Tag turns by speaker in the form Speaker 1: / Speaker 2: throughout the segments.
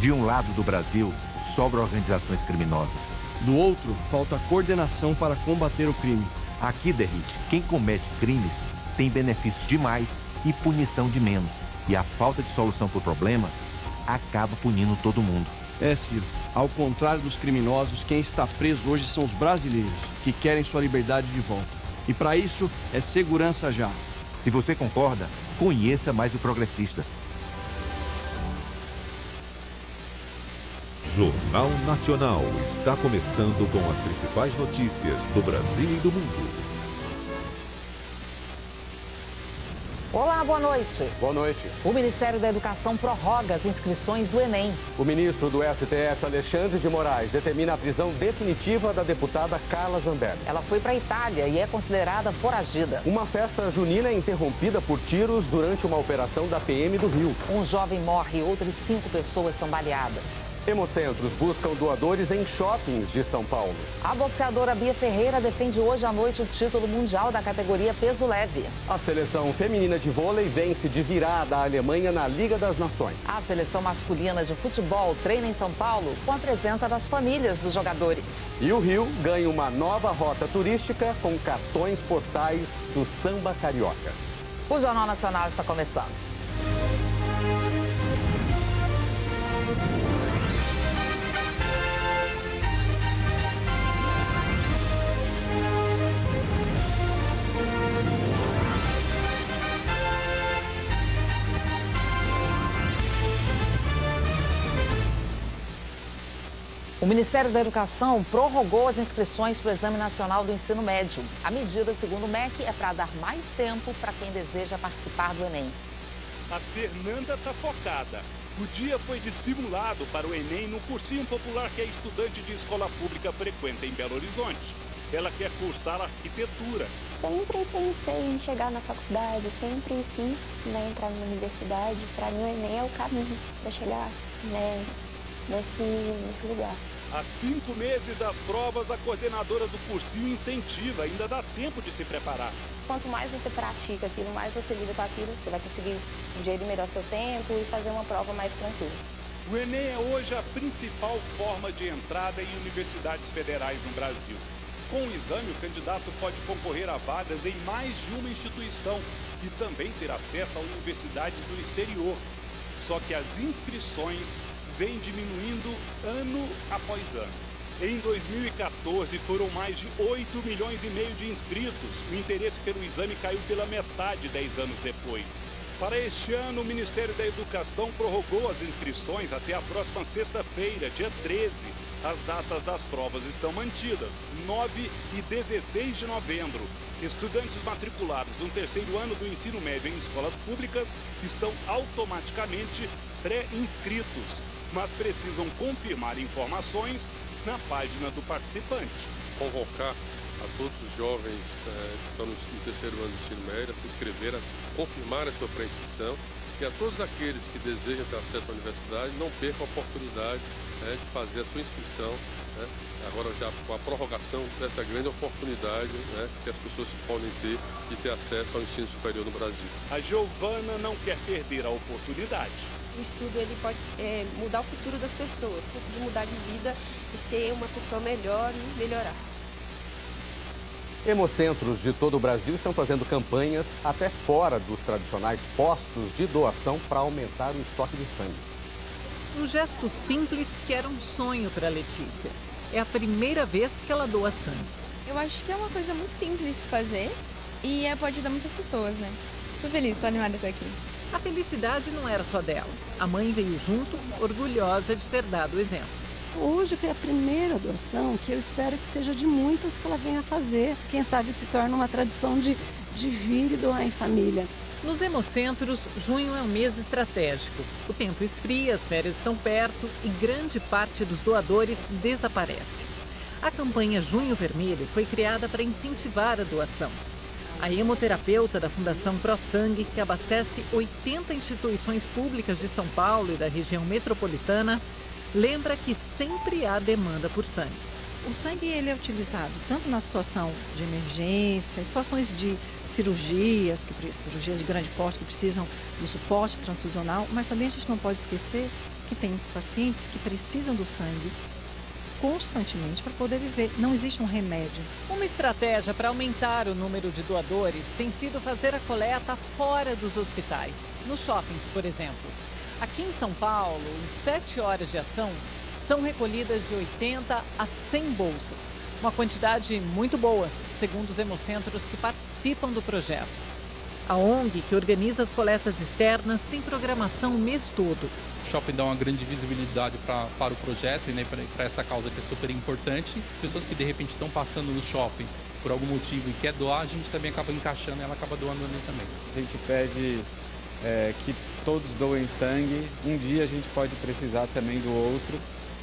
Speaker 1: De um lado do Brasil, sobram organizações criminosas.
Speaker 2: Do outro, falta coordenação para combater o crime.
Speaker 1: Aqui, Derrite, quem comete crimes tem benefícios de mais e punição de menos. E a falta de solução para o problema acaba punindo todo mundo.
Speaker 2: Ciro, ao contrário dos criminosos, quem está preso hoje são os brasileiros, que querem sua liberdade de volta. E para isso, é segurança já.
Speaker 1: Se você concorda, conheça mais o Progressistas.
Speaker 3: Jornal Nacional está começando com as principais notícias do Brasil e do mundo.
Speaker 4: Olá, boa noite.
Speaker 5: Boa noite.
Speaker 4: O Ministério da Educação prorroga as inscrições do Enem.
Speaker 5: O ministro do STF, Alexandre de Moraes, determina a prisão definitiva da deputada Carla Zambelli.
Speaker 4: Ela foi para a Itália e é considerada foragida.
Speaker 5: Uma festa junina é interrompida por tiros durante uma operação da PM do Rio.
Speaker 4: Um jovem morre e outras 5 pessoas são baleadas.
Speaker 5: Hemocentros buscam doadores em shoppings de São Paulo.
Speaker 4: A boxeadora Bia Ferreira defende hoje à noite o título mundial da categoria peso leve.
Speaker 5: A seleção feminina de vôlei vence de virada a Alemanha na Liga das Nações.
Speaker 4: A seleção masculina de futebol treina em São Paulo com a presença das famílias dos jogadores.
Speaker 5: E o Rio ganha uma nova rota turística com cartões postais do samba carioca.
Speaker 4: O Jornal Nacional está começando. O Ministério da Educação prorrogou as inscrições para o Exame Nacional do Ensino Médio. A medida, segundo o MEC, é para dar mais tempo para quem deseja participar do Enem.
Speaker 6: A Fernanda está focada. O dia foi dissimulado para o Enem no cursinho popular que a estudante de escola pública frequenta em Belo Horizonte. Ela quer cursar arquitetura.
Speaker 7: Sempre pensei em chegar na faculdade, sempre quis entrar na universidade. Para mim, o Enem é o caminho para chegar nesse lugar.
Speaker 6: Há 5 meses das provas, a coordenadora do cursinho incentiva, ainda dá tempo de se preparar.
Speaker 7: Quanto mais você pratica aquilo, mais você lida com aquilo, você vai conseguir gerir melhor seu tempo e fazer uma prova mais tranquila.
Speaker 6: O Enem é hoje a principal forma de entrada em universidades federais no Brasil. Com o exame, o candidato pode concorrer a vagas em mais de uma instituição e também ter acesso a universidades do exterior. Só que as inscrições vem diminuindo ano após ano. Em 2014, foram mais de 8,5 milhões de inscritos. O interesse pelo exame caiu pela metade 10 anos depois. Para este ano, o Ministério da Educação prorrogou as inscrições até a próxima sexta-feira, dia 13. As datas das provas estão mantidas, 9 e 16 de novembro. Estudantes matriculados no 3º ano do ensino médio em escolas públicas estão automaticamente pré-inscritos, mas precisam confirmar informações na página do participante.
Speaker 8: Convocar a todos os jovens que estão no 3º ano do ensino médio a se inscrever, a confirmar a sua pré-inscrição, e a todos aqueles que desejam ter acesso à universidade não percam a oportunidade de fazer a sua inscrição, agora já com a prorrogação dessa grande oportunidade que as pessoas podem ter de ter acesso ao ensino superior no Brasil.
Speaker 6: A Giovana não quer perder a oportunidade.
Speaker 9: O estudo ele pode mudar o futuro das pessoas, conseguir mudar de vida e ser uma pessoa melhor e melhorar.
Speaker 5: Hemocentros de todo o Brasil estão fazendo campanhas até fora dos tradicionais postos de doação para aumentar o estoque de sangue.
Speaker 10: Um gesto simples que era um sonho para Letícia. É a primeira vez que ela doa sangue.
Speaker 11: Eu acho que é uma coisa muito simples de fazer e pode ajudar muitas pessoas, né? Estou feliz, estou animada de estar aqui.
Speaker 10: A felicidade não era só dela. A mãe veio junto, orgulhosa de ter dado o exemplo.
Speaker 12: Hoje foi a primeira doação que eu espero que seja de muitas que ela venha fazer. Quem sabe se torna uma tradição de vir e doar em família.
Speaker 10: Nos hemocentros, junho é um mês estratégico. O tempo esfria, as férias estão perto e grande parte dos doadores desaparece. A campanha Junho Vermelho foi criada para incentivar a doação. A hemoterapeuta da Fundação Pro Sangue, que abastece 80 instituições públicas de São Paulo e da região metropolitana, lembra que sempre há demanda por sangue.
Speaker 13: O sangue ele é utilizado tanto na situação de emergência, situações de cirurgias de grande porte que precisam do suporte transfusional, mas também a gente não pode esquecer que tem pacientes que precisam do sangue constantemente para poder viver. Não existe um remédio.
Speaker 10: Uma estratégia para aumentar o número de doadores tem sido fazer a coleta fora dos hospitais, nos shoppings, por exemplo. Aqui em São Paulo, em 7 horas de ação, são recolhidas de 80 a 100 bolsas. Uma quantidade muito boa, segundo os hemocentros que participam do projeto. A ONG, que organiza as coletas externas, tem programação o mês todo.
Speaker 14: O shopping dá uma grande visibilidade para o projeto e, né, para essa causa que é super importante. As pessoas que de repente estão passando no shopping por algum motivo e quer doar, a gente também acaba encaixando e ela acaba doando ali também.
Speaker 15: A gente pede que todos doem sangue. Um dia a gente pode precisar também do outro,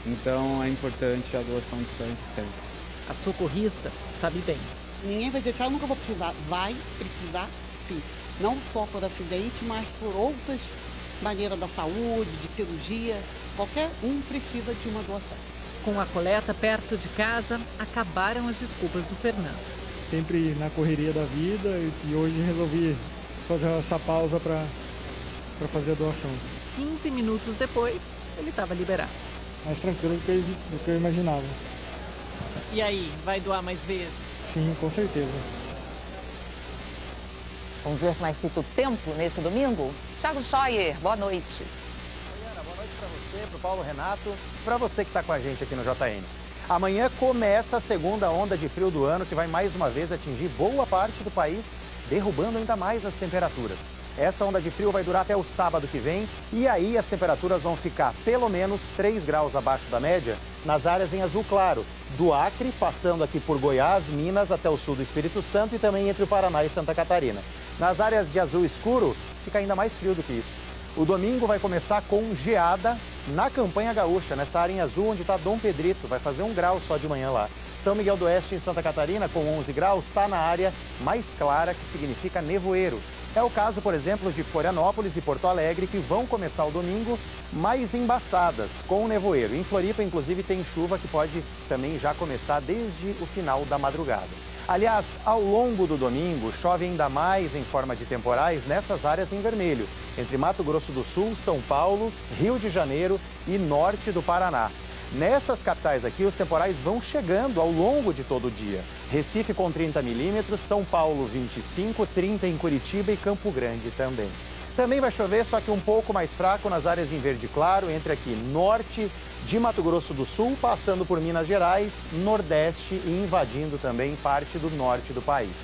Speaker 15: então é importante a doação de sangue sempre.
Speaker 10: A socorrista sabe bem.
Speaker 16: Ninguém vai deixar, eu nunca vou precisar. Vai precisar, sim. Não só por acidente, mas por outras maneiras da saúde, de cirurgia. Qualquer um precisa de uma doação.
Speaker 10: Com a coleta perto de casa, acabaram as desculpas do Fernando.
Speaker 17: Sempre na correria da vida e hoje resolvi fazer essa pausa para fazer a doação.
Speaker 10: 15 minutos depois, ele estava liberado.
Speaker 17: Mais tranquilo do que eu imaginava.
Speaker 10: E aí, vai doar mais vezes?
Speaker 17: Sim, com certeza.
Speaker 4: Vamos ver como é que fica o tempo nesse domingo? Thiago Scheuer, boa noite.
Speaker 18: Boa noite para você, para o Paulo Renato, para você que está com a gente aqui no JN. Amanhã começa a segunda onda de frio do ano, que vai mais uma vez atingir boa parte do país, derrubando ainda mais as temperaturas. Essa onda de frio vai durar até o sábado que vem e aí as temperaturas vão ficar pelo menos 3 graus abaixo da média nas áreas em azul claro, do Acre, passando aqui por Goiás, Minas, até o sul do Espírito Santo e também entre o Paraná e Santa Catarina. Nas áreas de azul escuro, fica ainda mais frio do que isso. O domingo vai começar com geada na Campanha Gaúcha, nessa área em azul onde está Dom Pedrito, vai fazer 1 grau só de manhã lá. São Miguel do Oeste, em Santa Catarina, com 11 graus, está na área mais clara, que significa nevoeiro. É o caso, por exemplo, de Florianópolis e Porto Alegre, que vão começar o domingo mais embaçadas, com nevoeiro. Em Floripa, inclusive, tem chuva que pode também já começar desde o final da madrugada. Aliás, ao longo do domingo, chove ainda mais em forma de temporais nessas áreas em vermelho, entre Mato Grosso do Sul, São Paulo, Rio de Janeiro e norte do Paraná. Nessas capitais aqui, os temporais vão chegando ao longo de todo o dia. Recife com 30 milímetros, São Paulo 25, 30 em Curitiba e Campo Grande também. Também vai chover, só que um pouco mais fraco nas áreas em verde claro, entre aqui norte de Mato Grosso do Sul, passando por Minas Gerais, nordeste e invadindo também parte do norte do país.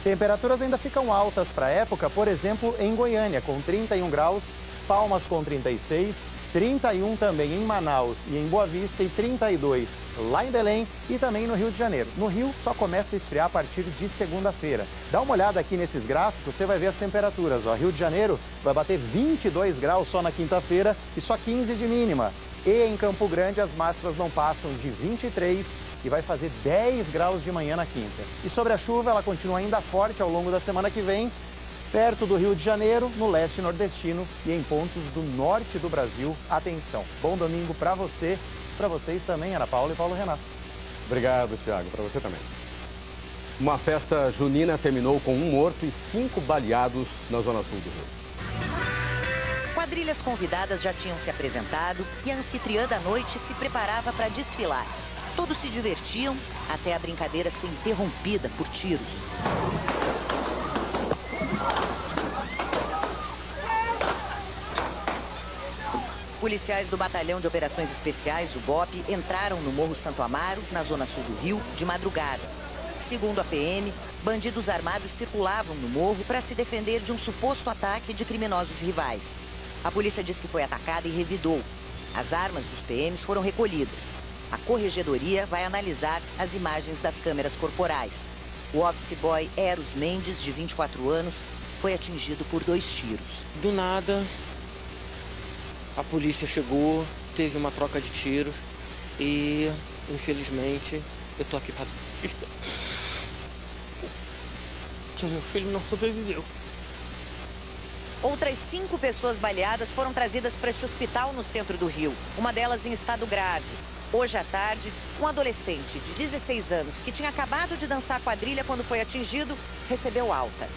Speaker 18: Temperaturas ainda ficam altas para a época, por exemplo, em Goiânia, com 31 graus, Palmas com 36, 31 também em Manaus e em Boa Vista e 32 lá em Belém e também no Rio de Janeiro. No Rio só começa a esfriar a partir de segunda-feira. Dá uma olhada aqui nesses gráficos, você vai ver as temperaturas. Ó, Rio de Janeiro vai bater 22 graus só na quinta-feira e só 15 de mínima. E em Campo Grande as máximas não passam de 23 e vai fazer 10 graus de manhã na quinta. E sobre a chuva, ela continua ainda forte ao longo da semana que vem, perto do Rio de Janeiro, no leste nordestino e em pontos do norte do Brasil. Atenção, bom domingo para você, para vocês também, Ana Paula e Paulo Renato.
Speaker 5: Obrigado, Thiago, para você também. Uma festa junina terminou com 1 morto e 5 baleados na zona sul do Rio.
Speaker 19: Quadrilhas convidadas já tinham se apresentado e a anfitriã da noite se preparava para desfilar. Todos se divertiam até a brincadeira ser interrompida por tiros. Policiais do Batalhão de Operações Especiais, o BOP, entraram no Morro Santo Amaro, na zona sul do Rio, de madrugada. Segundo a PM, bandidos armados circulavam no morro para se defender de um suposto ataque de criminosos rivais. A polícia diz que foi atacada e revidou. As armas dos PMs foram recolhidas. A corregedoria vai analisar as imagens das câmeras corporais. O office boy Eros Mendes, de 24 anos, foi atingido por 2 tiros.
Speaker 20: Do nada, a polícia chegou, teve uma troca de tiros e, infelizmente, eu tô aqui para dizer que o meu filho não sobreviveu.
Speaker 19: Outras 5 pessoas baleadas foram trazidas para este hospital no centro do Rio, uma delas em estado grave. Hoje à tarde, um adolescente de 16 anos que tinha acabado de dançar quadrilha quando foi atingido, recebeu alta.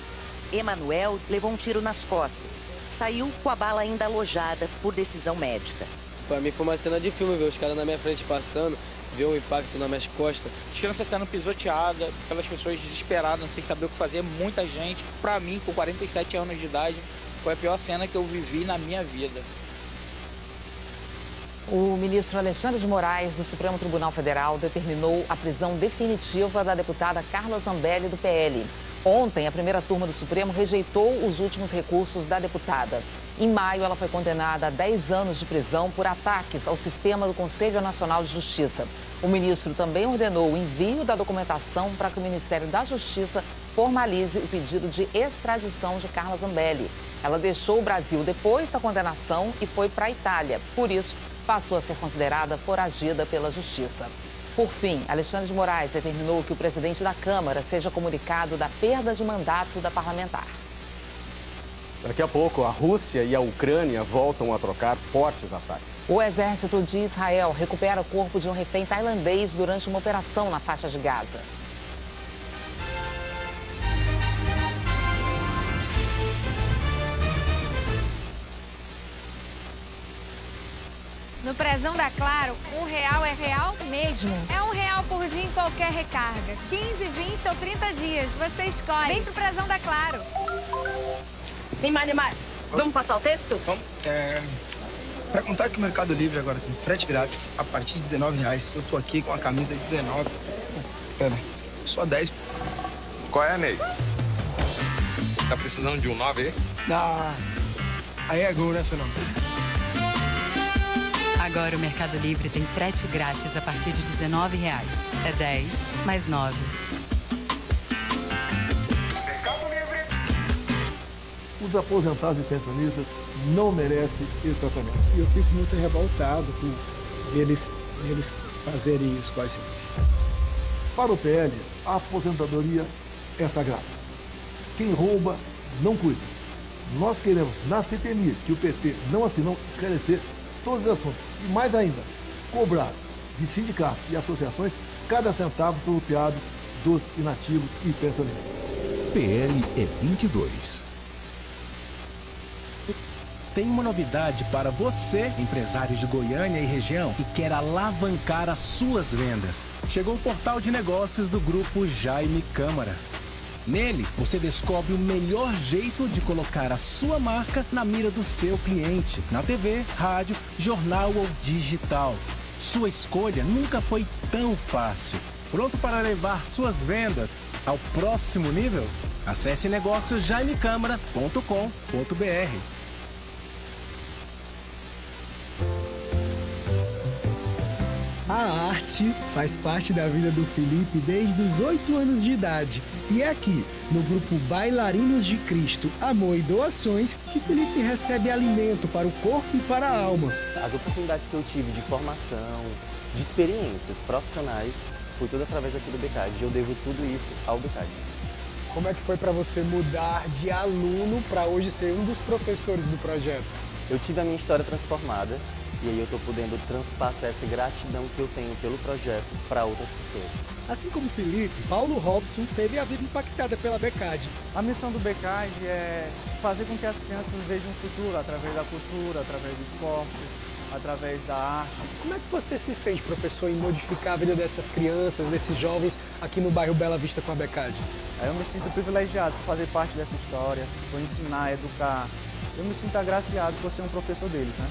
Speaker 19: Emanuel levou um tiro nas costas. Saiu com a bala ainda alojada por decisão médica.
Speaker 21: Pra mim foi uma cena de filme, ver os caras na minha frente passando, ver o impacto nas minhas costas.
Speaker 22: As crianças sendo pisoteadas, aquelas pessoas desesperadas, sem saber o que fazer, muita gente. Pra mim, com 47 anos de idade, foi a pior cena que eu vivi na minha vida.
Speaker 4: O ministro Alexandre de Moraes, do Supremo Tribunal Federal, determinou a prisão definitiva da deputada Carla Zambelli, do PL. Ontem, a primeira turma do Supremo rejeitou os últimos recursos da deputada. Em maio, ela foi condenada a 10 anos de prisão por ataques ao sistema do Conselho Nacional de Justiça. O ministro também ordenou o envio da documentação para que o Ministério da Justiça formalize o pedido de extradição de Carla Zambelli. Ela deixou o Brasil depois da condenação e foi para a Itália. Por isso, passou a ser considerada foragida pela Justiça. Por fim, Alexandre de Moraes determinou que o presidente da Câmara seja comunicado da perda de mandato da parlamentar.
Speaker 5: Daqui a pouco, a Rússia e a Ucrânia voltam a trocar fortes ataques.
Speaker 4: O exército de Israel recupera o corpo de um refém tailandês durante uma operação na faixa de Gaza.
Speaker 23: No Prezão da Claro, R$1 é real mesmo. É R$1 por dia em qualquer recarga. 15, 20 ou 30 dias. Você escolhe. Vem pro Prezão da Claro.
Speaker 24: Vem, Marimar. Vamos passar o texto?
Speaker 25: Vamos. Pra contar que o Mercado Livre agora tem frete grátis a partir de R$19. Eu tô aqui com a camisa 19. Pera, só 10.
Speaker 26: Qual é, Ney? Tá precisando de um 9 aí?
Speaker 25: Aí é gol, né, Fernando?
Speaker 27: Agora o Mercado Livre tem frete grátis a partir de R$19. É 10 mais 9.
Speaker 28: Os aposentados e pensionistas não merecem esse tratamento.
Speaker 29: Eu fico muito revoltado com eles fazerem isso com a gente.
Speaker 28: Para o PL, a aposentadoria é sagrada. Quem rouba, não cuida. Nós queremos, na CPMI, que o PT não assinou, esclarecer todos os assuntos. E mais ainda, cobrar de sindicatos e associações cada centavo surrupiado dos inativos e pensionistas.
Speaker 30: PL é 22.
Speaker 31: Tem uma novidade para você, empresário de Goiânia e região, que quer alavancar as suas vendas. Chegou o portal de negócios do Grupo Jaime Câmara. Nele, você descobre o melhor jeito de colocar a sua marca na mira do seu cliente, na TV, rádio, jornal ou digital. Sua escolha nunca foi tão fácil. Pronto para levar suas vendas ao próximo nível? Acesse negóciosjaimecâmara.com.br.
Speaker 29: A arte faz parte da vida do Felipe desde os 8 anos de idade. E é aqui, no grupo Bailarinos de Cristo, Amor e Doações, que Felipe recebe alimento para o corpo e para a alma.
Speaker 32: As oportunidades que eu tive de formação, de experiências profissionais, foi tudo através aqui do BCAD. Eu devo tudo isso ao BCAD.
Speaker 29: Como é que foi para você mudar de aluno para hoje ser um dos professores do projeto?
Speaker 32: Eu tive a minha história transformada. E aí eu estou podendo transpassar essa gratidão que eu tenho pelo projeto para outras pessoas.
Speaker 29: Assim como o Felipe, Paulo Robson teve a vida impactada pela BCAD.
Speaker 33: A missão do BCAD é fazer com que as crianças vejam um futuro através da cultura, através do esporte, através da arte.
Speaker 29: Como é que você se sente, professor, em modificar a vida dessas crianças, desses jovens aqui no bairro Bela Vista com a BCAD?
Speaker 33: Eu me sinto privilegiado por fazer parte dessa história, por ensinar, educar. Eu me sinto agraciado por ser um professor deles, né?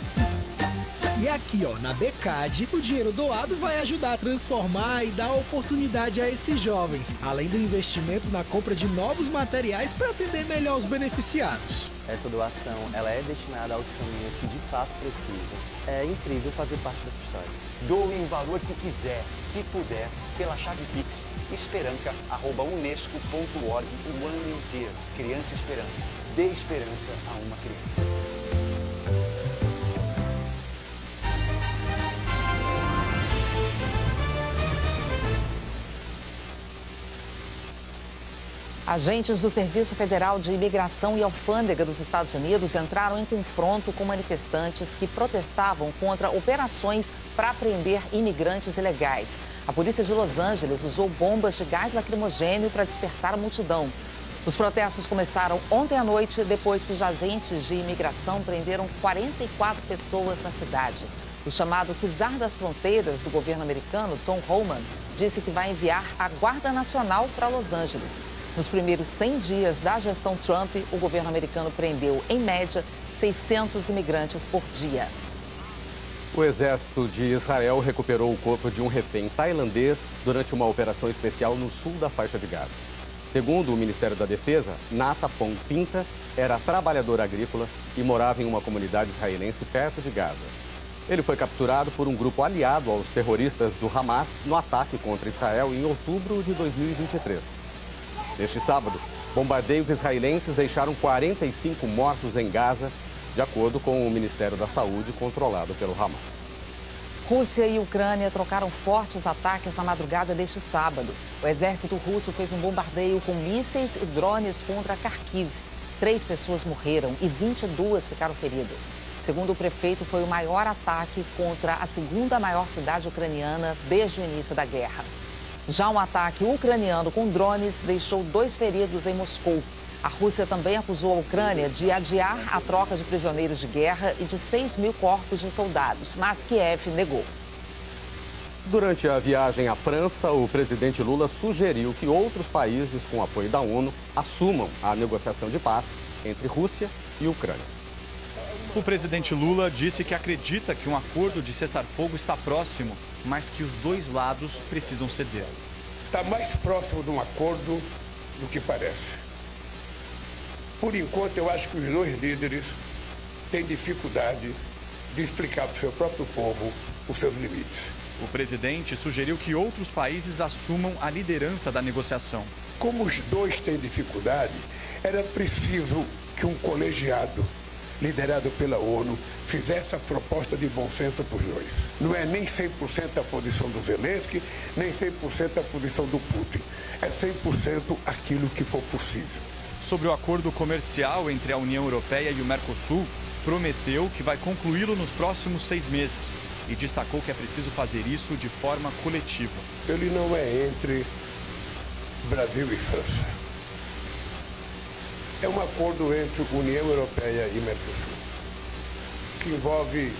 Speaker 29: E aqui, ó, na BCAD, o dinheiro doado vai ajudar a transformar e dar oportunidade a esses jovens, além do investimento na compra de novos materiais para atender melhor os beneficiados.
Speaker 32: Essa doação, ela é destinada aos caminhos que de fato precisam. É incrível fazer parte dessa história.
Speaker 34: Doe o valor que quiser, que puder, pela chave Pix, esperanca@unesco.org o ano inteiro. Criança Esperança. Dê esperança a uma criança.
Speaker 4: Agentes do Serviço Federal de Imigração e Alfândega dos Estados Unidos entraram em confronto com manifestantes que protestavam contra operações para prender imigrantes ilegais. A polícia de Los Angeles usou bombas de gás lacrimogêneo para dispersar a multidão. Os protestos começaram ontem à noite, depois que os agentes de imigração prenderam 44 pessoas na cidade. O chamado czar das fronteiras do governo americano, Tom Homan, disse que vai enviar a Guarda Nacional para Los Angeles. Nos primeiros 100 dias da gestão Trump, o governo americano prendeu, em média, 600 imigrantes por dia.
Speaker 5: O exército de Israel recuperou o corpo de um refém tailandês durante uma operação especial no sul da faixa de Gaza. Segundo o Ministério da Defesa, Natapong Pinta era trabalhador agrícola e morava em uma comunidade israelense perto de Gaza. Ele foi capturado por um grupo aliado aos terroristas do Hamas no ataque contra Israel em outubro de 2023. Neste sábado, bombardeios israelenses deixaram 45 mortos em Gaza, de acordo com o Ministério da Saúde, controlado pelo Hamas.
Speaker 4: Rússia e Ucrânia trocaram fortes ataques na madrugada deste sábado. O exército russo fez um bombardeio com mísseis e drones contra Kharkiv. 3 pessoas morreram e 22 ficaram feridas. Segundo o prefeito, foi o maior ataque contra a segunda maior cidade ucraniana desde o início da guerra. Já um ataque ucraniano com drones deixou 2 feridos em Moscou. A Rússia também acusou a Ucrânia de adiar a troca de prisioneiros de guerra e de 6.000 corpos de soldados, mas Kiev negou.
Speaker 5: Durante a viagem à França, o presidente Lula sugeriu que outros países, com apoio da ONU, assumam a negociação de paz entre Rússia e Ucrânia.
Speaker 1: O presidente Lula disse que acredita que um acordo de cessar-fogo está próximo, mas que os 2 lados precisam ceder.
Speaker 2: Está mais próximo de um acordo do que parece. Por enquanto, eu acho que os 2 líderes têm dificuldade de explicar para o seu próprio povo os seus limites.
Speaker 1: O presidente sugeriu que outros países assumam a liderança da negociação.
Speaker 2: Como os 2 têm dificuldade, era preciso que um colegiado liderado pela ONU fizesse a proposta de bom senso para os 2. Não é nem 100% a posição do Zelensky, nem 100% a posição do Putin. É 100% aquilo que for possível.
Speaker 1: Sobre o acordo comercial entre a União Europeia e o Mercosul, prometeu que vai concluí-lo nos próximos 6 meses e destacou que é preciso fazer isso de forma coletiva.
Speaker 2: Ele não é entre Brasil e França. É um acordo entre União Europeia e Mercosul, que envolve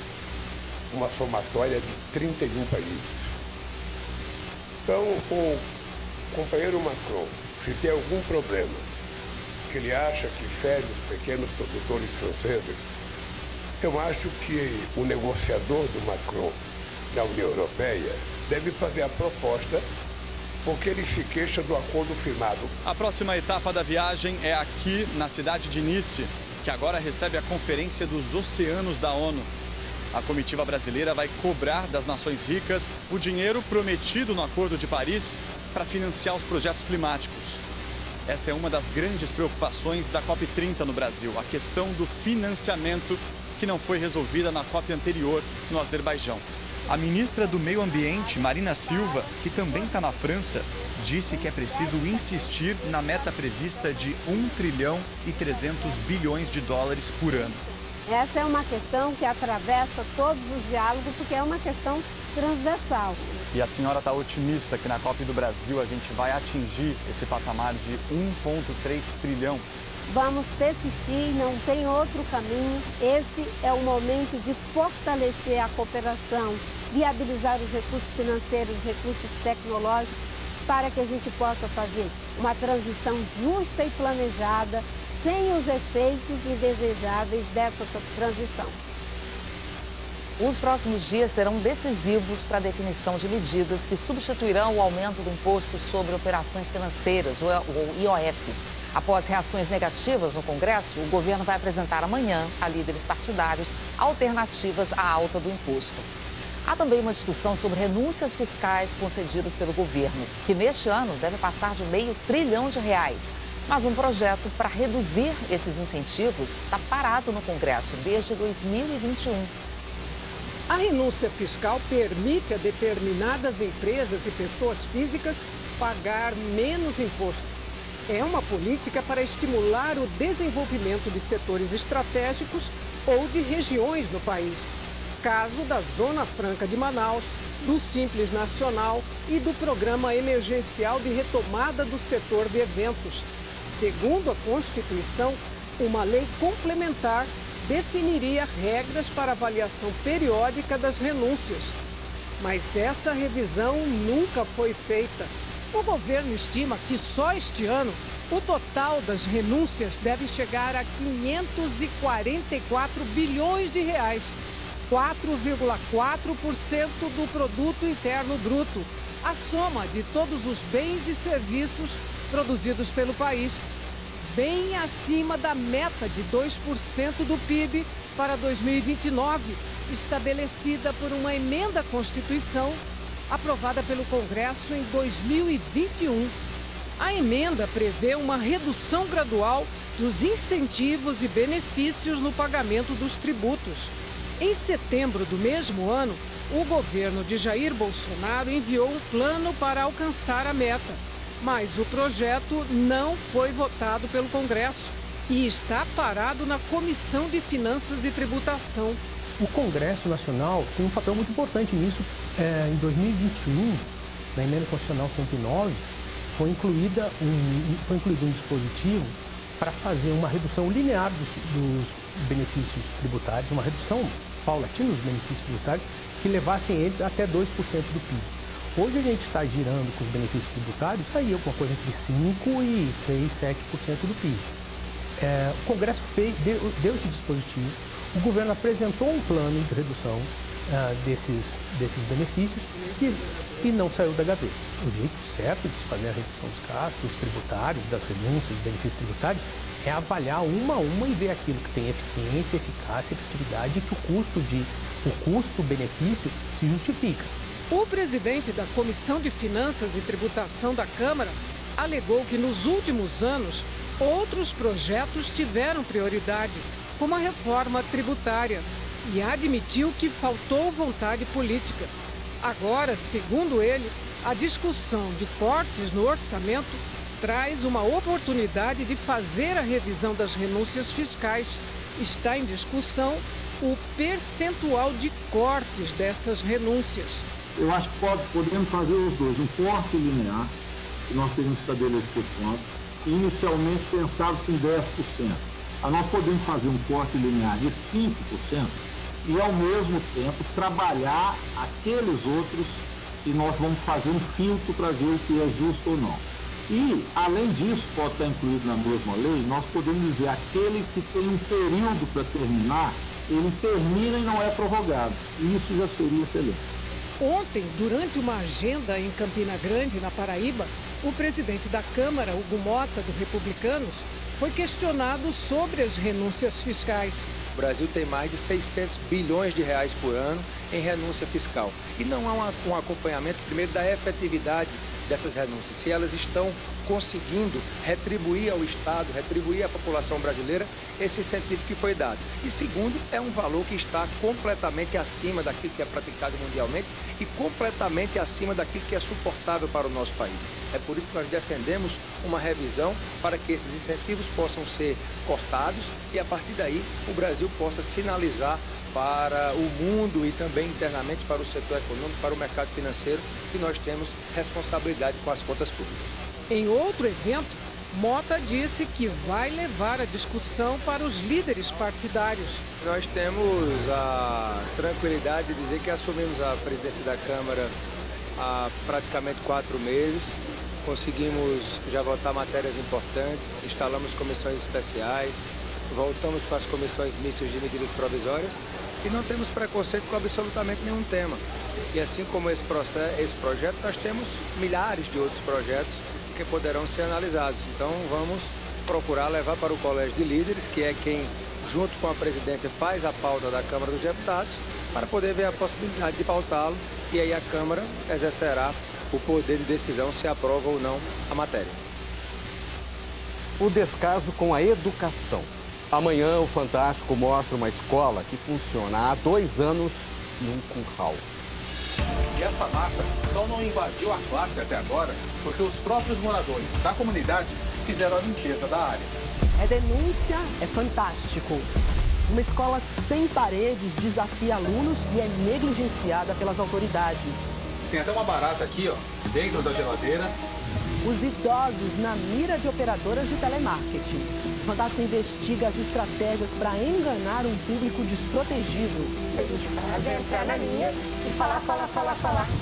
Speaker 2: uma somatória de 31 países. Então, o companheiro Macron, se tem algum problema que ele acha que fere os pequenos produtores franceses, eu acho que o negociador do Macron na União Europeia deve fazer a proposta, porque ele se queixa do acordo firmado.
Speaker 1: A próxima etapa da viagem é aqui na cidade de Nice, que agora recebe a Conferência dos Oceanos da ONU. A comitiva brasileira vai cobrar das nações ricas o dinheiro prometido no Acordo de Paris para financiar os projetos climáticos. Essa é uma das grandes preocupações da COP30 no Brasil, a questão do financiamento que não foi resolvida na COP anterior no Azerbaijão. A ministra do Meio Ambiente, Marina Silva, que também está na França, disse que é preciso insistir na meta prevista de 1 trilhão e 300 bilhões de dólares por ano.
Speaker 3: Essa é uma questão que atravessa todos os diálogos, porque é uma questão transversal.
Speaker 1: E a senhora está otimista que na COP do Brasil a gente vai atingir esse patamar de 1,3 trilhão?
Speaker 3: Vamos persistir, não tem outro caminho. Esse é o momento de fortalecer a cooperação, viabilizar os recursos financeiros, os recursos tecnológicos, para que a gente possa fazer uma transição justa e planejada, sem os efeitos indesejáveis dessa transição.
Speaker 4: Os próximos dias serão decisivos para a definição de medidas que substituirão o aumento do imposto sobre operações financeiras, o IOF. Após reações negativas no Congresso, o governo vai apresentar amanhã a líderes partidários alternativas à alta do imposto. Há também uma discussão sobre renúncias fiscais concedidas pelo governo, que neste ano deve passar de R$500 bilhão. Mas um projeto para reduzir esses incentivos está parado no Congresso desde 2021.
Speaker 6: A renúncia fiscal permite a determinadas empresas e pessoas físicas pagar menos imposto. É uma política para estimular o desenvolvimento de setores estratégicos ou de regiões no país. Caso da Zona Franca de Manaus, do Simples Nacional e do Programa Emergencial de Retomada do Setor de Eventos. Segundo a Constituição, uma lei complementar definiria regras para avaliação periódica das renúncias. Mas essa revisão nunca foi feita. O governo estima que só este ano o total das renúncias deve chegar a 544 bilhões de reais, 4,4% do produto interno bruto, a soma de todos os bens e serviços produzidos pelo país, bem acima da meta de 2% do PIB para 2029, estabelecida por uma emenda à Constituição aprovada pelo Congresso em 2021. A emenda prevê uma redução gradual dos incentivos e benefícios no pagamento dos tributos. Em setembro do mesmo ano, o governo de Jair Bolsonaro enviou um plano para alcançar a meta, mas o projeto não foi votado pelo Congresso e está parado na Comissão de Finanças e Tributação.
Speaker 7: O Congresso Nacional tem um papel muito importante nisso. Em 2021, na Emenda Constitucional 109, foi incluído um dispositivo para fazer uma redução linear dos benefícios tributários, uma redução paulatina dos benefícios tributários, que levassem eles até 2% do PIB. Hoje a gente está girando com os benefícios tributários aí alguma coisa entre 5% e 6%, 7% do PIB. O Congresso deu esse dispositivo, o governo apresentou um plano de redução desses benefícios e não saiu da gaveta. O jeito certo de se fazer a redução dos gastos tributários, das renúncias, dos benefícios tributários, é avaliar uma a uma e ver aquilo que tem eficiência, eficácia, efetividade e que o custo-benefício se justifica.
Speaker 6: O presidente da Comissão de Finanças e Tributação da Câmara alegou que nos últimos anos outros projetos tiveram prioridade, como a reforma tributária, e admitiu que faltou vontade política. Agora, segundo ele, a discussão de cortes no orçamento traz uma oportunidade de fazer a revisão das renúncias fiscais. Está em discussão o percentual de cortes dessas renúncias.
Speaker 8: Eu acho que podemos fazer os dois, um corte linear, que nós teríamos que estabelecer quanto, e inicialmente pensava-se em 10%. Nós podemos fazer um corte linear de 5% e, ao mesmo tempo, trabalhar aqueles outros e nós vamos fazer um filtro para ver o que é justo ou não. E, além disso, pode estar incluído na mesma lei, nós podemos dizer aquele que tem um período para terminar, ele termina e não é prorrogado. E isso já seria excelente.
Speaker 6: Ontem, durante uma agenda em Campina Grande, na Paraíba, o presidente da Câmara, Hugo Mota, do Republicanos, foi questionado sobre as renúncias fiscais.
Speaker 9: O Brasil tem mais de 600 bilhões de reais por ano em renúncia fiscal. E não há um acompanhamento, primeiro, da efetividade dessas renúncias. Se elas estão conseguindo retribuir ao Estado, retribuir à população brasileira esse incentivo que foi dado. E segundo, é um valor que está completamente acima daquilo que é praticado mundialmente e completamente acima daquilo que é suportável para o nosso país. É por isso que nós defendemos uma revisão para que esses incentivos possam ser cortados e, a partir daí, o Brasil possa sinalizar para o mundo e também internamente para o setor econômico, para o mercado financeiro, que nós temos responsabilidade com as contas públicas.
Speaker 6: Em outro evento, Mota disse que vai levar a discussão para os líderes partidários.
Speaker 9: Nós temos a tranquilidade de dizer que assumimos a presidência da Câmara há praticamente 4 meses. Conseguimos já votar matérias importantes, instalamos comissões especiais, voltamos para as comissões mistas de medidas provisórias e não temos preconceito com absolutamente nenhum tema. E assim como esse projeto, nós temos milhares de outros projetos que poderão ser analisados. Então vamos procurar levar para o Colégio de Líderes, que é quem, junto com a presidência, faz a pauta da Câmara dos Deputados, para poder ver a possibilidade de pautá-lo e aí a Câmara exercerá o poder de decisão se aprova ou não a matéria.
Speaker 5: O descaso com a educação. Amanhã o Fantástico mostra uma escola que funciona há 2 anos num curral.
Speaker 10: E essa mata só não invadiu a classe até agora porque os próprios moradores da comunidade fizeram a limpeza da área.
Speaker 11: É denúncia, é fantástico. Uma escola sem paredes desafia alunos e é negligenciada pelas autoridades.
Speaker 10: Tem até uma barata aqui, ó, dentro da geladeira.
Speaker 11: os idosos na mira de operadoras de telemarketing. O Fantástico investiga as estratégias para enganar um público desprotegido.
Speaker 12: A gente faz entrar na linha e falar.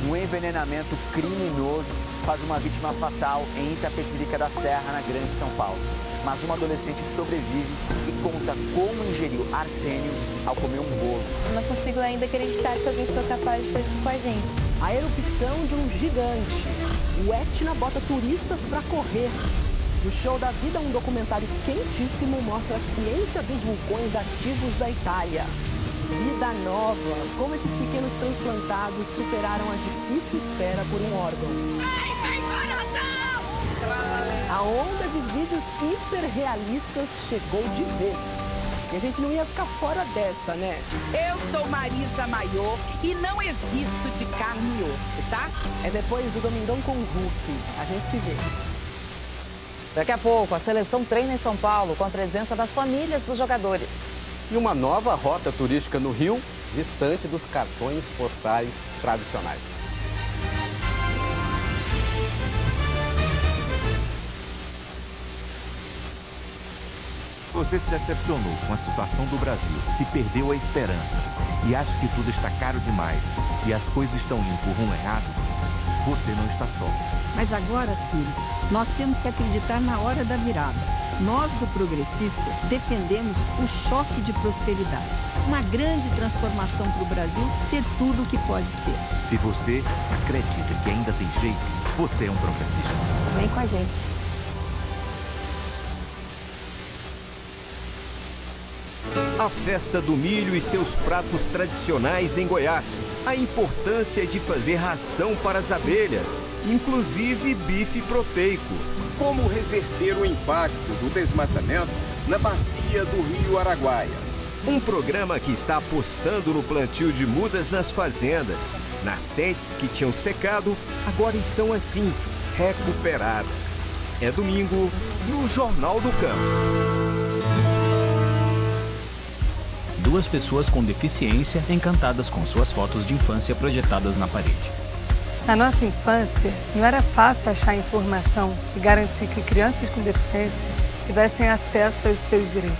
Speaker 34: Um envenenamento criminoso faz uma vítima fatal em Itapecerica da Serra, na Grande São Paulo. Mas uma adolescente sobrevive e conta como ingeriu arsênio ao comer um bolo.
Speaker 13: Não consigo ainda acreditar que alguém foi capaz de fazer isso com a gente.
Speaker 11: A erupção de um gigante. O Etna bota turistas para correr. No Show da Vida, um documentário quentíssimo mostra a ciência dos vulcões ativos da Itália. Vida nova. Como esses pequenos transplantados superaram a difícil espera por um órgão. A onda de vídeos hiperrealistas chegou de vez. E a gente não ia ficar fora dessa, né?
Speaker 14: Eu sou Marisa Maior e não existo de carne e osso, tá?
Speaker 11: É depois do Domingão com o Hulk. A gente se vê.
Speaker 4: Daqui a pouco, a seleção treina em São Paulo com a presença das famílias dos jogadores.
Speaker 5: E uma nova rota turística no Rio, distante dos cartões postais tradicionais.
Speaker 30: Você se decepcionou com a situação do Brasil, se perdeu a esperança e acha que tudo está caro demais e as coisas estão indo por rumo errado? Você não está só.
Speaker 15: Mas agora, filho, nós temos que acreditar na hora da virada. Nós, do Progressistas, defendemos o choque de prosperidade. Uma grande transformação para o Brasil ser tudo o que pode ser.
Speaker 30: Se você acredita que ainda tem jeito, você é um progressista.
Speaker 15: Vem com a gente.
Speaker 16: A festa do milho e seus pratos tradicionais em Goiás. A importância de fazer ração para as abelhas, inclusive bife proteico. Como reverter o impacto do desmatamento na bacia do Rio Araguaia. Um programa que está apostando no plantio de mudas nas fazendas. Nascentes que tinham secado, agora estão assim, recuperadas. É domingo no Jornal do Campo.
Speaker 17: Duas pessoas com deficiência encantadas com suas fotos de infância projetadas na parede.
Speaker 18: Na nossa infância, não era fácil achar informação e garantir que crianças com deficiência tivessem acesso aos seus direitos.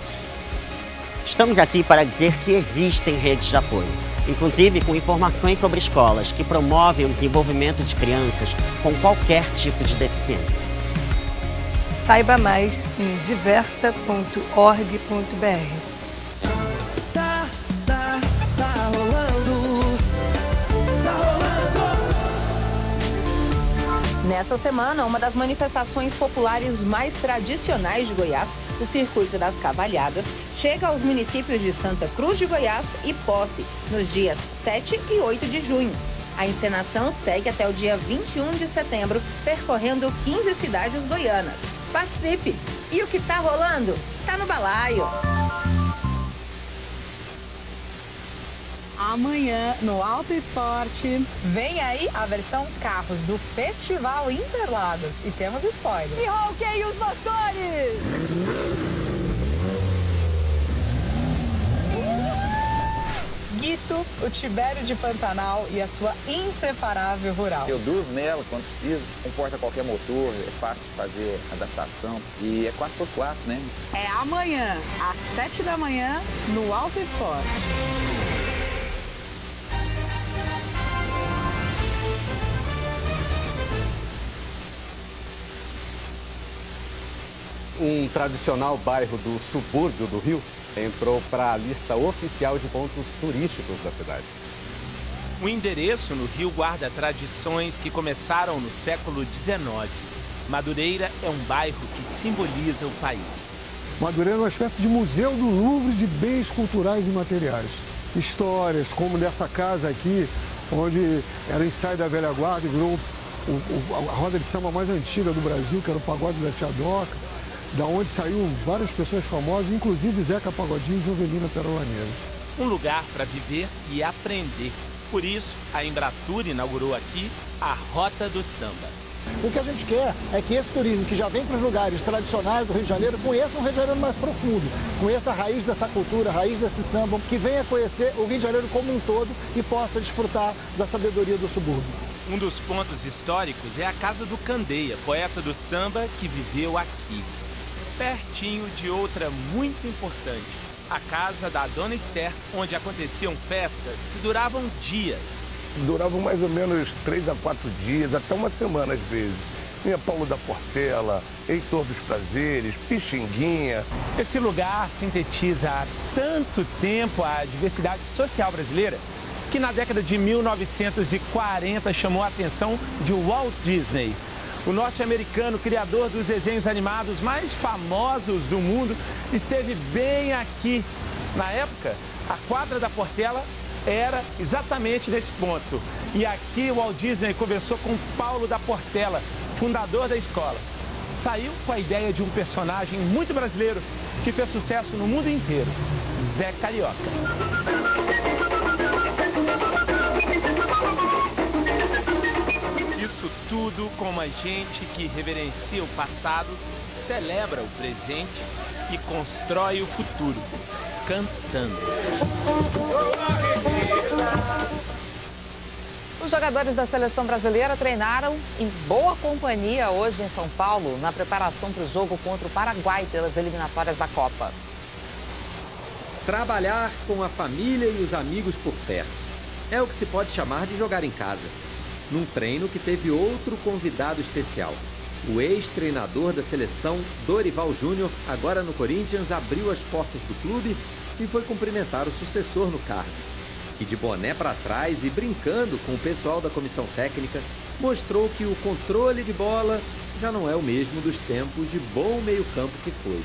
Speaker 19: Estamos aqui para dizer que existem redes de apoio, inclusive com informações sobre escolas que promovem o desenvolvimento de crianças com qualquer tipo de deficiência.
Speaker 18: Saiba mais em diversa.org.br.
Speaker 4: Nesta semana, uma das manifestações populares mais tradicionais de Goiás, o Circuito das Cavalhadas, chega aos municípios de Santa Cruz de Goiás e Posse, nos dias 7 e 8 de junho. A encenação segue até o dia 21 de setembro, percorrendo 15 cidades goianas. Participe! E o que tá rolando? Tá no balaio!
Speaker 20: Amanhã, no Alto Esporte, vem aí a versão carros do Festival Interlagos. E temos spoiler.
Speaker 11: E ronquem os motores!
Speaker 20: Guito, o Tibério de Pantanal e a sua inseparável rural.
Speaker 21: Eu durmo nela quando preciso, comporta qualquer motor, é fácil de fazer adaptação e é 4x4, né?
Speaker 20: É amanhã, às 7 da manhã, no Alto Esporte.
Speaker 5: Um tradicional bairro do subúrbio do Rio entrou para a lista oficial de pontos turísticos da cidade.
Speaker 22: O endereço no Rio guarda tradições que começaram no século XIX. Madureira é um bairro que simboliza o país.
Speaker 23: Madureira é uma espécie de museu do Louvre de bens culturais e materiais. Histórias, como nessa casa aqui, onde era ensaio da velha guarda e virou a roda de samba mais antiga do Brasil, que era o pagode da Tia Doca, da onde saiu várias pessoas famosas, inclusive Zeca Pagodinho e Jovelina Perolaneira.
Speaker 22: Um lugar para viver e aprender. Por isso, a Embratur inaugurou aqui a Rota do Samba.
Speaker 24: O que a gente quer é que esse turismo que já vem para os lugares tradicionais do Rio de Janeiro conheça um Rio de Janeiro mais profundo, conheça a raiz dessa cultura, a raiz desse samba, que venha conhecer o Rio de Janeiro como um todo e possa desfrutar da sabedoria do subúrbio.
Speaker 22: Um dos pontos históricos é a casa do Candeia, poeta do samba que viveu aqui. Pertinho de outra muito importante, a casa da Dona Esther, onde aconteciam festas que duravam dias.
Speaker 1: Duravam mais ou menos 3 a 4 dias, até uma semana às vezes. Vinha Paulo da Portela, Heitor dos Prazeres, Pixinguinha.
Speaker 22: Esse lugar sintetiza há tanto tempo a diversidade social brasileira que na década de 1940 chamou a atenção de Walt Disney. O norte-americano, criador dos desenhos animados mais famosos do mundo, esteve bem aqui. Na época, a quadra da Portela era exatamente nesse ponto. E aqui o Walt Disney conversou com Paulo da Portela, fundador da escola. Saiu com a ideia de um personagem muito brasileiro que fez sucesso no mundo inteiro, Zé Carioca. Isso tudo com uma gente que reverencia o passado, celebra o presente e constrói o futuro, cantando.
Speaker 4: Os jogadores da seleção brasileira treinaram em boa companhia hoje em São Paulo, na preparação para o jogo contra o Paraguai pelas eliminatórias da Copa.
Speaker 2: Trabalhar com a família e os amigos por perto é o que se pode chamar de jogar em casa. Num treino que teve outro convidado especial. O ex-treinador da seleção, Dorival Júnior, agora no Corinthians, abriu as portas do clube e foi cumprimentar o sucessor no cargo. E de boné para trás e brincando com o pessoal da comissão técnica, mostrou que o controle de bola já não é o mesmo dos tempos de bom meio-campo que foi.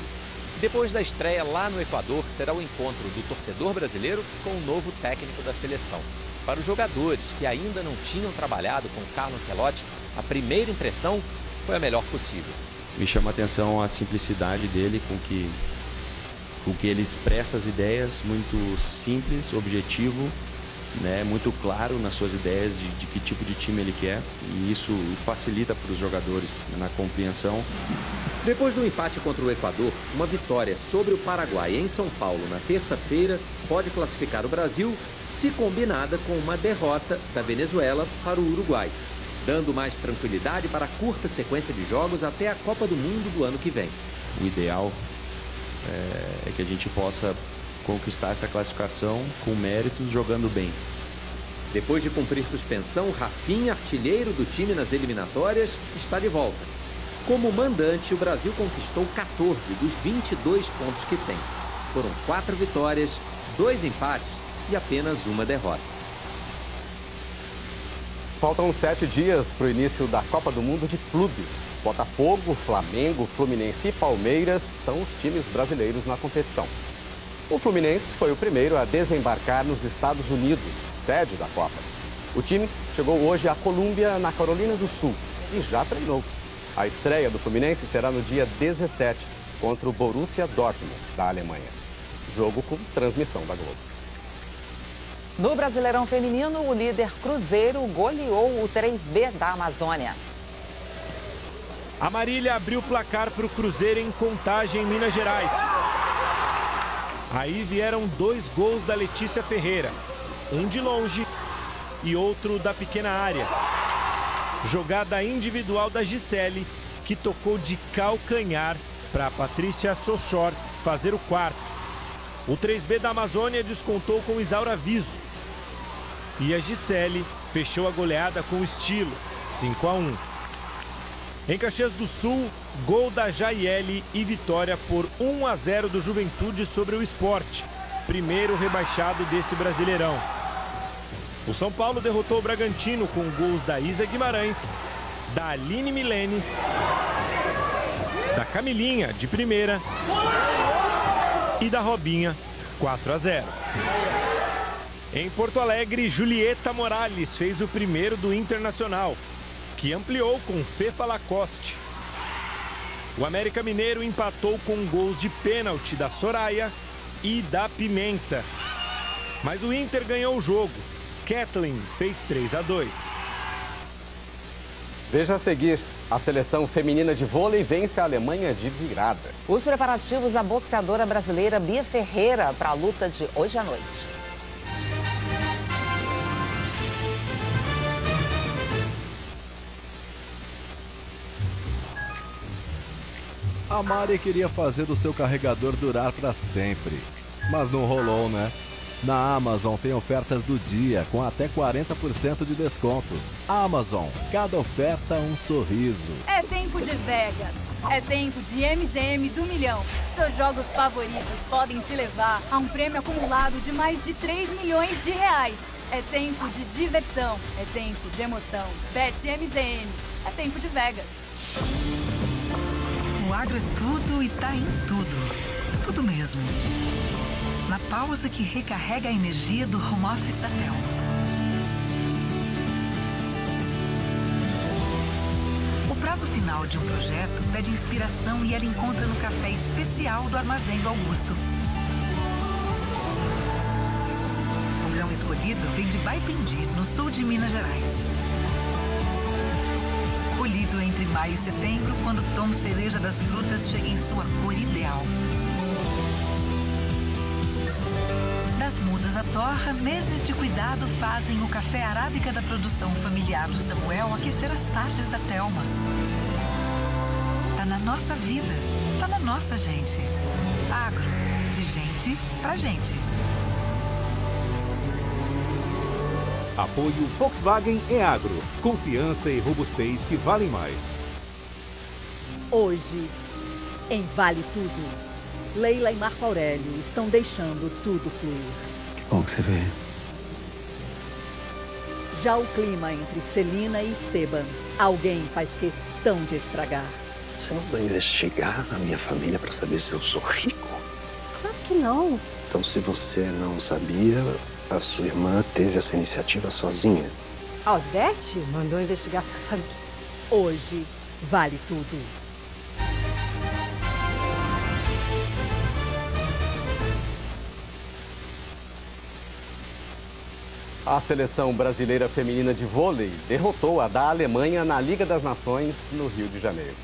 Speaker 3: Depois da estreia lá no Equador, será o encontro do torcedor brasileiro com o novo técnico da seleção. Para os jogadores que ainda não tinham trabalhado com Carlo Ancelotti, a primeira impressão foi a melhor possível.
Speaker 6: Me chama a atenção a simplicidade dele, com que ele expressa as ideias, muito simples, objetivo, né, muito claro nas suas ideias de que tipo de time ele quer, e isso facilita para os jogadores na compreensão.
Speaker 2: Depois do empate contra o Equador, uma vitória sobre o Paraguai em São Paulo na terça-feira pode classificar o Brasil, se combinada com uma derrota da Venezuela para o Uruguai, dando mais tranquilidade para a curta sequência de jogos até a Copa do Mundo do ano que vem.
Speaker 6: O ideal é que a gente possa conquistar essa classificação com méritos, jogando bem.
Speaker 2: Depois de cumprir suspensão, Rafinha, artilheiro do time nas eliminatórias, está de volta. Como mandante, o Brasil conquistou 14 dos 22 pontos que tem. Foram 4 vitórias, 2 empates e apenas uma derrota.
Speaker 5: Faltam 7 dias para o início da Copa do Mundo de Clubes. Botafogo, Flamengo, Fluminense e Palmeiras são os times brasileiros na competição. O Fluminense foi o primeiro a desembarcar nos Estados Unidos, sede da Copa. O time chegou hoje à Colômbia, na Carolina do Sul, e já treinou. A estreia do Fluminense será no dia 17, contra o Borussia Dortmund, da Alemanha. Jogo com transmissão da Globo.
Speaker 4: No Brasileirão Feminino, o líder Cruzeiro goleou o 3B da Amazônia.
Speaker 7: A Marília abriu o placar para o Cruzeiro em Contagem, em Minas Gerais. Aí vieram 2 gols da Letícia Ferreira, um de longe e outro da pequena área. Jogada individual da Gisele, que tocou de calcanhar para a Patrícia Sochor fazer o 4º. O 3B da Amazônia descontou com Isaura Viso. E a Gisele fechou a goleada com estilo, 5-1. Em Caxias do Sul, gol da Jaiele e vitória por 1-0 do Juventude sobre o Sport, primeiro rebaixado desse Brasileirão. O São Paulo derrotou o Bragantino com gols da Isa Guimarães, da Aline Milene, da Camilinha, de primeira, e da Robinha, 4-0. Em Porto Alegre, Julieta Morales fez o primeiro do Internacional, que ampliou com Fefa Lacoste. O América Mineiro empatou com gols de pênalti da Soraya e da Pimenta. Mas o Inter ganhou o jogo. Kathleen fez 3-2.
Speaker 5: Veja a seguir, a seleção feminina de vôlei vence a Alemanha de virada.
Speaker 4: Os preparativos da boxeadora brasileira Bia Ferreira para a luta de hoje à noite.
Speaker 8: A Mari queria fazer do seu carregador durar para sempre, mas não rolou, né? Na Amazon tem ofertas do dia com até 40% de desconto. Amazon, cada oferta um sorriso.
Speaker 9: É tempo de Vegas, é tempo de MGM do Milhão. Seus jogos favoritos podem te levar a um prêmio acumulado de mais de 3 milhões de reais. É tempo de diversão, é tempo de emoção. Bet MGM, é tempo de Vegas.
Speaker 10: O agro é tudo e tá em tudo. Tudo mesmo. Na pausa que recarrega a energia do home office da Telma. O prazo final de um projeto pede inspiração e ela encontra no café especial do Armazém do Augusto. O grão escolhido vem de Baipendi, no sul de Minas Gerais. Colhido entre maio e setembro, quando o tom cereja das frutas chega em sua cor ideal. Das mudas à torra, meses de cuidado fazem o café arábica da produção familiar do Samuel aquecer as tardes da Telma. Tá na nossa vida, tá na nossa gente. Agro, de gente pra gente.
Speaker 12: Apoio Volkswagen é agro. Confiança e robustez que valem mais.
Speaker 13: Hoje, em Vale Tudo, Leila e Marco Aurélio estão deixando tudo fluir.
Speaker 25: Que bom que você vê.
Speaker 13: Já o clima entre Celina e Esteban, alguém faz questão de estragar.
Speaker 25: Você não vai investigar a minha família para saber se eu sou rico?
Speaker 13: Claro que não.
Speaker 25: Então, se você não sabia, a sua irmã teve essa iniciativa sozinha.
Speaker 13: A Odete mandou investigar essa família. Hoje, vale tudo.
Speaker 5: A seleção brasileira feminina de vôlei derrotou a da Alemanha na Liga das Nações, no Rio de Janeiro.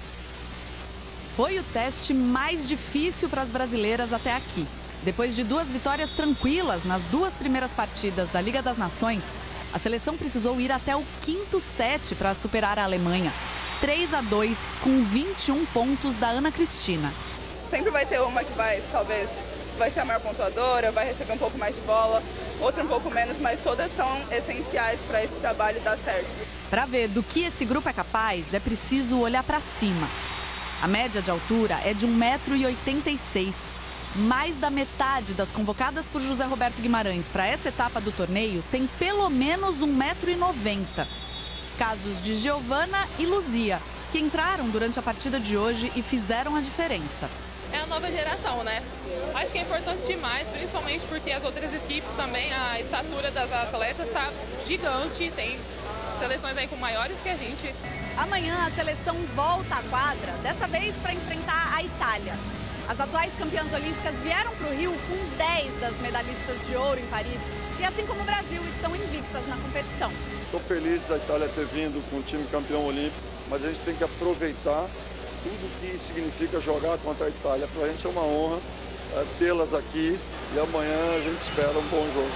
Speaker 26: Foi o teste mais difícil para as brasileiras até aqui. Depois de 2 vitórias tranquilas nas 2 primeiras partidas da Liga das Nações, a seleção precisou ir até o 5º set para superar a Alemanha. 3-2, com 21 pontos da Ana Cristina.
Speaker 27: Sempre vai ter uma que talvez vai ser a maior pontuadora, vai receber um pouco mais de bola, outra um pouco menos, mas todas são essenciais para esse trabalho dar certo.
Speaker 26: Para ver do que esse grupo é capaz, é preciso olhar para cima. A média de altura é de 1,86 m. Mais da metade das convocadas por José Roberto Guimarães para essa etapa do torneio tem pelo menos 1,90 m. Casos de Giovana e Luzia, que entraram durante a partida de hoje e fizeram a diferença.
Speaker 28: É a nova geração, né? Acho que é importante demais, principalmente porque as outras equipes também, a estatura das atletas está gigante, tem seleções aí com maiores que a gente.
Speaker 26: Amanhã a seleção volta à quadra, dessa vez para enfrentar a Itália. As atuais campeãs olímpicas vieram para o Rio com 10 das medalhistas de ouro em Paris e, assim como o Brasil, estão invictas na competição.
Speaker 29: Estou feliz da Itália ter vindo com o time campeão olímpico, mas a gente tem que aproveitar tudo que significa jogar contra a Itália. Para a gente é uma honra tê-las aqui e amanhã a gente espera um bom jogo.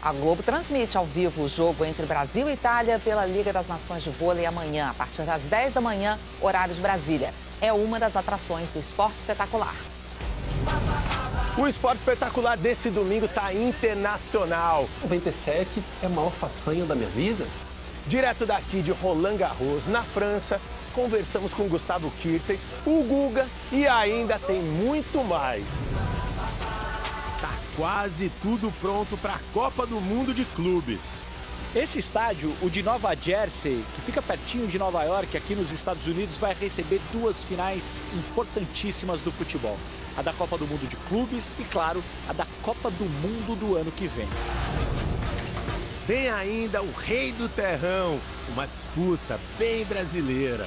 Speaker 4: A Globo transmite ao vivo o jogo entre Brasil e Itália pela Liga das Nações de Vôlei amanhã, a partir das 10 da manhã, horário de Brasília. É uma das atrações do Esporte Espetacular.
Speaker 31: O Esporte Espetacular desse domingo está internacional.
Speaker 32: 97 é a maior façanha da minha vida.
Speaker 31: Direto daqui de Roland Garros, na França, conversamos com Gustavo Kirten, o Guga e ainda tem muito mais.
Speaker 7: Tá quase tudo pronto para a Copa do Mundo de Clubes.
Speaker 33: Esse estádio, o de Nova Jersey, que fica pertinho de Nova York, aqui nos Estados Unidos, vai receber 2 finais importantíssimas do futebol. A da Copa do Mundo de Clubes e, claro, a da Copa do Mundo do ano que vem.
Speaker 31: Tem ainda o Rei do Terrão, uma disputa bem brasileira.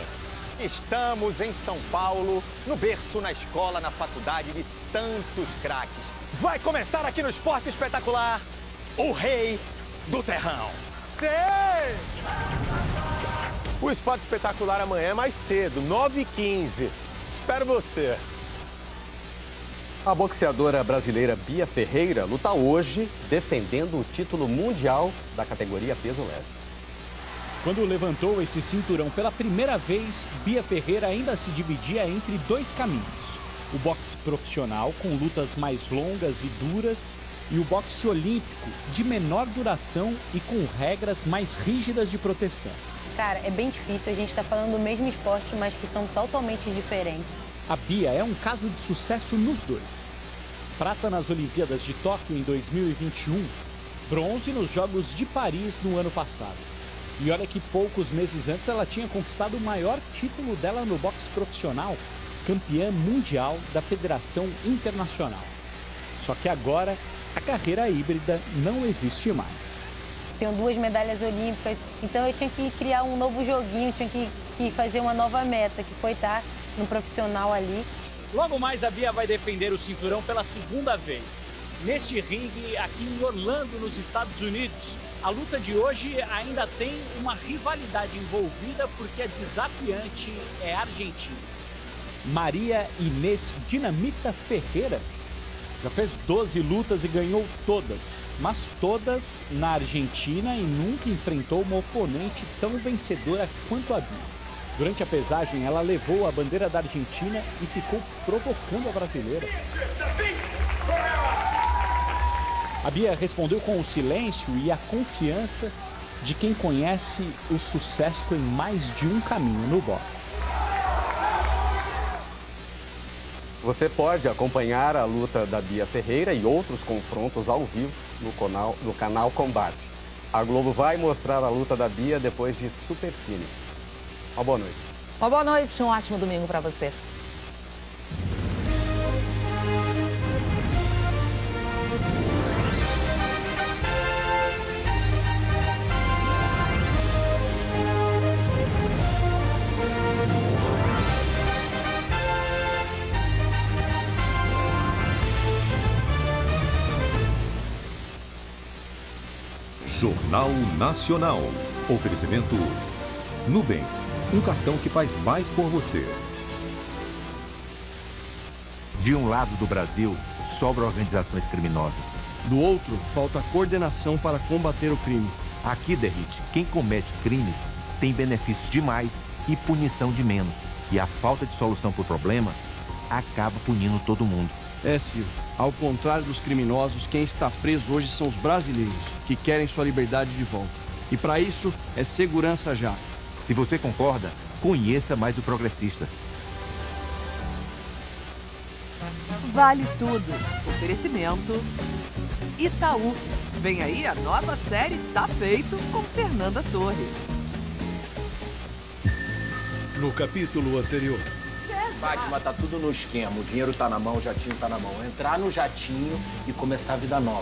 Speaker 34: Estamos em São Paulo, no berço, na escola, na faculdade de tantos craques. Vai começar aqui no Esporte Espetacular, o Rei do Terrão.
Speaker 31: Sim! O Esporte Espetacular amanhã é mais cedo, 9h15. Espero você.
Speaker 5: A boxeadora brasileira Bia Ferreira luta hoje defendendo o título mundial da categoria peso leve.
Speaker 33: Quando levantou esse cinturão pela primeira vez, Bia Ferreira ainda se dividia entre dois caminhos. O boxe profissional, com lutas mais longas e duras, e o boxe olímpico, de menor duração e com regras mais rígidas de proteção.
Speaker 1: Cara, é bem difícil, a gente tá falando do mesmo esporte, mas que são totalmente diferentes.
Speaker 33: A Bia é um caso de sucesso nos dois. Prata nas Olimpíadas de Tóquio em 2021, bronze nos Jogos de Paris no ano passado. E olha que poucos meses antes ela tinha conquistado o maior título dela no boxe profissional, campeã mundial da Federação Internacional. Só que agora a carreira híbrida não existe mais.
Speaker 1: Tenho 2 medalhas olímpicas, então eu tinha que criar um novo joguinho, tinha que fazer uma nova meta, que foi estar no profissional ali.
Speaker 33: Logo mais a Bia vai defender o cinturão pela segunda vez. Neste ringue aqui em Orlando, nos Estados Unidos. A luta de hoje ainda tem uma rivalidade envolvida porque a desafiante é argentina. Maria Inês Dinamita Ferreira já fez 12 lutas e ganhou todas, mas todas na Argentina e nunca enfrentou uma oponente tão vencedora quanto a Bia. Durante a pesagem, ela levou a bandeira da Argentina e ficou provocando a brasileira. A Bia respondeu com o silêncio e a confiança de quem conhece o sucesso em mais de um caminho no boxe.
Speaker 5: Você pode acompanhar a luta da Bia Ferreira e outros confrontos ao vivo no canal Combate. A Globo vai mostrar a luta da Bia depois de Supercine. Uma boa noite.
Speaker 4: Uma boa noite, um ótimo domingo para você.
Speaker 12: Jornal Nacional. Oferecimento Nubank, um cartão que faz mais por você.
Speaker 11: De um lado do Brasil, sobram organizações criminosas.
Speaker 14: Do outro, falta coordenação para combater o crime.
Speaker 11: Aqui, Derrite, quem comete crimes tem benefícios de mais e punição de menos. E a falta de solução para o problema acaba punindo todo mundo.
Speaker 14: É, Ciro. Ao contrário dos criminosos, quem está preso hoje são os brasileiros, que querem sua liberdade de volta. E para isso, é segurança já.
Speaker 11: Se você concorda, conheça mais o Progressistas.
Speaker 15: Vale tudo. Oferecimento Itaú. Vem aí a nova série Tá Feito com Fernanda Torres.
Speaker 12: No capítulo anterior.
Speaker 16: Fátima, tá tudo no esquema. O dinheiro tá na mão, o jatinho tá na mão. Entrar no jatinho e começar a vida nova.